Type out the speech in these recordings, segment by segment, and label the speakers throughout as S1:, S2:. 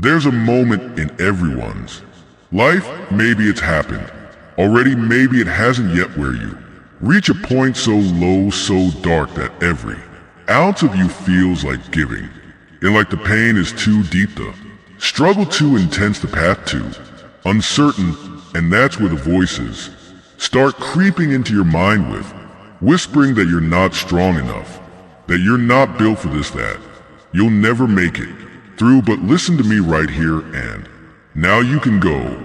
S1: There's a moment in everyone's life, maybe it's happened already, maybe it hasn't yet, where you reach a point so low, so dark that every ounce of you feels like giving, and like the pain is too deep, the struggle too intense, the path too uncertain, and that's where the voices start creeping into your mind with, whispering that you're not strong enough, that you're not built for this, that you'll never make it through. But listen to me right here, and now you can go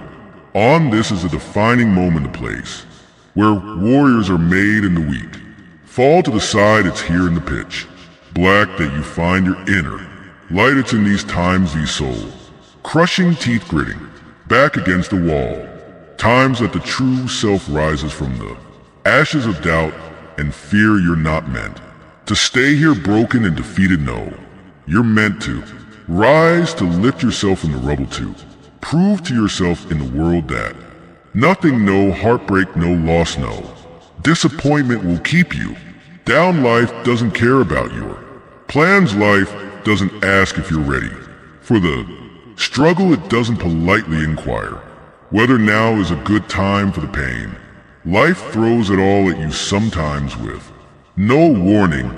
S1: on. This is a defining moment, a place where warriors are made and the weak fall to the side. It's here in the pitch black that you find your inner light. It's in these times, these soul crushing, teeth gritting back against the wall, times that the true self rises from the ashes of doubt and fear. You're not meant to stay here broken and defeated, no. You're meant to rise, to lift yourself from the rubble, to prove to yourself in the world that nothing, no heartbreak, no loss, no disappointment will keep you down. Life doesn't care about your plans. Life doesn't ask if you're ready for the struggle. It doesn't politely inquire whether now is a good time for the pain. Life throws it all at you, sometimes with no warning,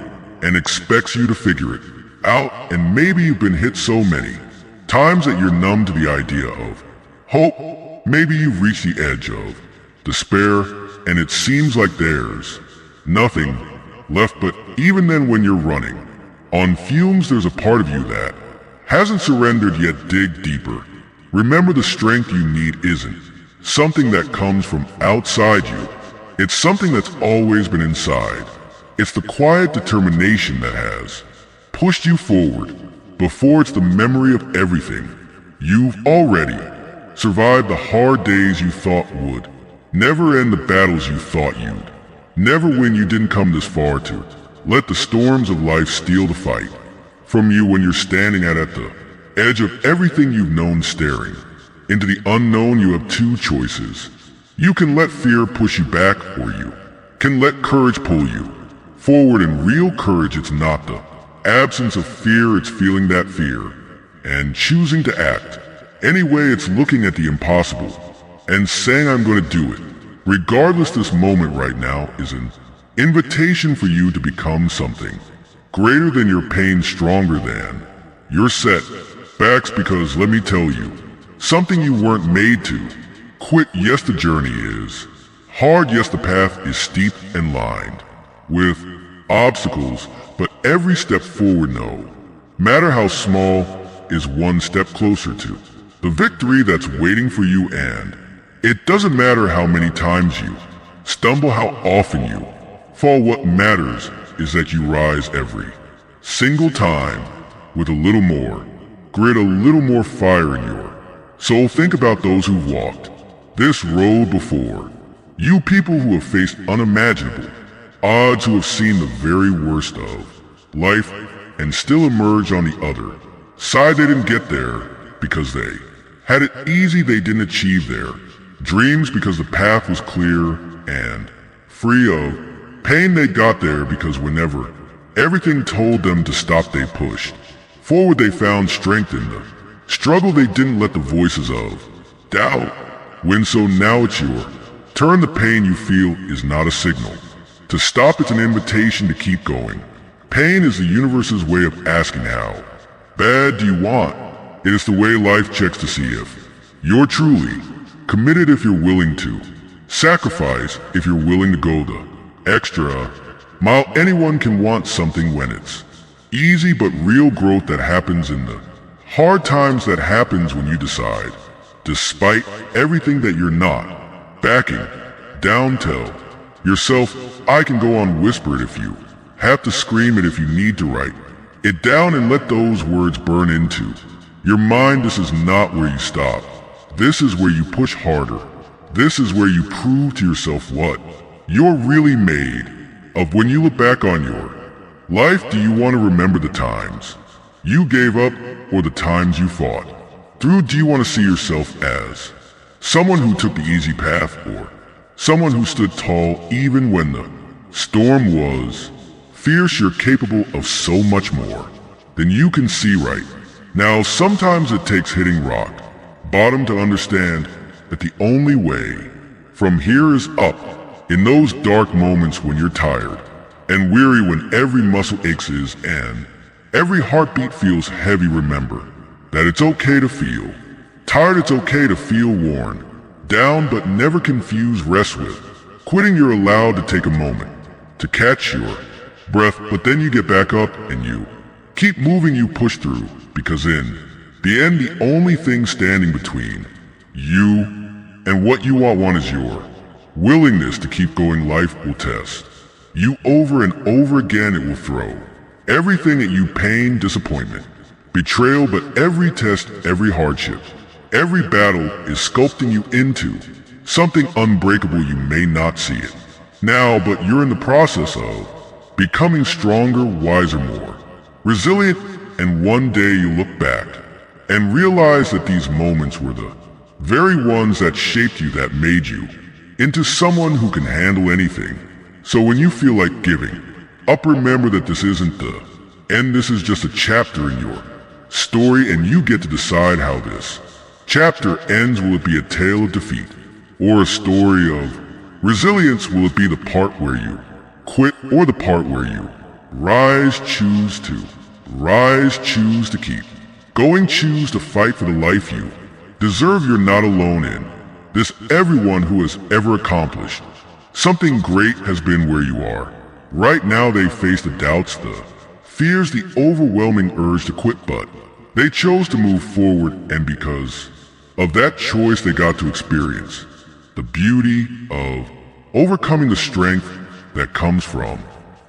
S1: and expects you to figure it out. And maybe you've been hit so many times that you're numb to the idea of hope. Maybe you've reached the edge of despair, and it seems like there's nothing left. But even then, when you're running on fumes, there's a part of you that hasn't surrendered yet. Dig deeper. Remember, the strength you need isn't something that comes from outside you. It's something that's always been inside. It's the quiet determination that has pushed you forward before. It's the memory of everything you've already survived, the hard days you thought would never end, the battles you thought you'd never win. You didn't come this far to let the storms of life steal the fight from you. When you're standing at the edge of everything you've known, staring into the unknown, you have two choices. You can let fear push you back, or you can let courage pull you forward. And real courage, it's not the absence of fear, it's feeling that fear and choosing to act anyway. It's looking at the impossible and saying, I'm going to do it regardless. This moment right now is an invitation for you to become something greater than your pain, stronger than your setbacks. Because let me tell you something, you weren't made to quit. Yes, the journey is hard. Yes, the path is steep and lined with obstacles, but every step forward, no matter how small, is one step closer to the victory that's waiting for you. And it doesn't matter how many times you stumble, how often you fall. What matters is that you rise every single time with a little more grit, a little more fire in your soul. Think about those who've walked this road before you, people who have faced unimaginable odds, who have seen the very worst of life and still emerged on the other side. They didn't get there because they had it easy. They didn't achieve their dreams because the path was clear and free of pain. They got there because whenever everything told them to stop, they pushed forward. They found strength in the struggle. They didn't let the voices of doubt win. So now it's your turn. The pain you feel is not a signal to stop, it's an invitation to keep going. Pain is the universe's way of asking, how bad do you want? It is the way life checks to see if you're truly committed, if you're willing to sacrifice, if you're willing to go the extra mile. Anyone can want something when it's easy, but real growth that happens in the hard times, that happens when you decide, despite everything, that you're not backing down. Tell yourself, I can go on. Whisper it if you have to, scream it if you need to, write it down and let those words burn into your mind. This is not where you stop. This is where you push harder. This is where you prove to yourself what you're really made of. When you look back on your life, do you want to remember the times you gave up or the times you fought through? Do you want to see yourself as someone who took the easy path, or someone who stood tall even when the storm was fierce? You're capable of so much more than you can see right Now, sometimes it takes hitting rock bottom to understand that the only way from here is up. In those dark moments when you're tired and weary, when every muscle aches and every heartbeat feels heavy, remember that it's okay to feel tired, it's okay to feel worn down, but never confuse rest with quitting. You're allowed to take a moment to catch your breath, but then you get back up and you keep moving, you push through, because in the end, the only thing standing between you and what you want is your willingness to keep going. Life will test you over and over again. It will throw everything at you: pain, disappointment, betrayal, but every test, every hardship, every battle is sculpting you into something unbreakable. You may not see it now, but you're in the process of becoming stronger, wiser, more resilient, and one day you look back and realize that these moments were the very ones that shaped you, that made you into someone who can handle anything. So when you feel like giving up, remember that this isn't the end. This is just a chapter in your story, and you get to decide how this chapter ends. Will it be a tale of defeat or a story of resilience? Will it be the part where you quit or the part where you rise, choose to keep going, choose to fight for the life you deserve? You're not alone in this. Everyone who has ever accomplished something great has been where you are right now. They face the doubts, the fears, the overwhelming urge to quit, but they chose to move forward, and because of that choice, they got to experience the beauty of overcoming, the strength that comes from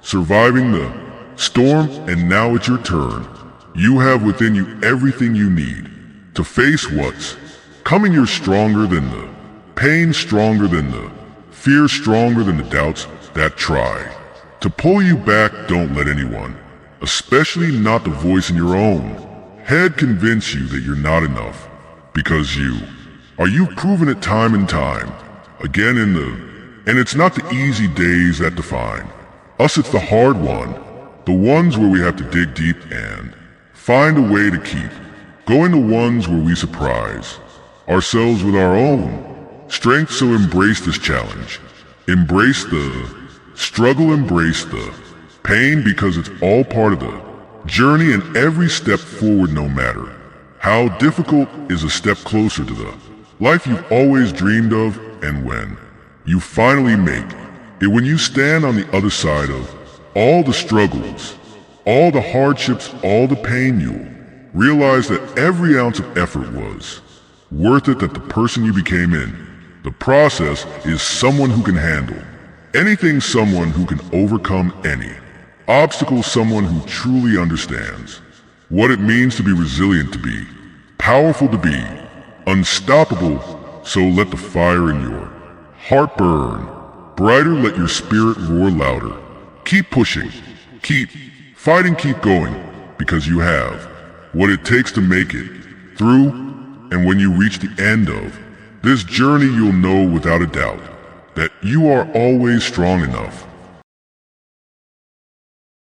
S1: surviving the storm. And now it's your turn. You have within you everything you need to face what's coming. You're stronger than the pain, stronger than the fear, stronger than the doubts that try to pull you back. Don't let anyone, especially not the voice in your own head, convince you that you're not enough, because you've proven it time and time again. And it's not the easy days that define us, it's the hard the ones where we have to dig deep and find a way to keep going, the ones where we surprise ourselves with our own strength. So embrace this challenge, embrace the struggle, embrace the pain, because it's all part of the journey, and every step forward, no matter how difficult, is a step closer to the life you've always dreamed of. And when you finally make it, when you stand on the other side of all the struggles, all the hardships, all the pain, you'll realize that every ounce of effort was worth it, that the person you became in the process is someone who can handle anything, someone who can overcome any obstacle, someone who truly understands what it means to be resilient, to be powerful, to be unstoppable. So let the fire in your heart burn brighter, let your spirit roar louder. Keep pushing, keep fighting, keep going, because you have what it takes to make it through. And when you reach the end of this journey, you'll know without a doubt that you are always strong enough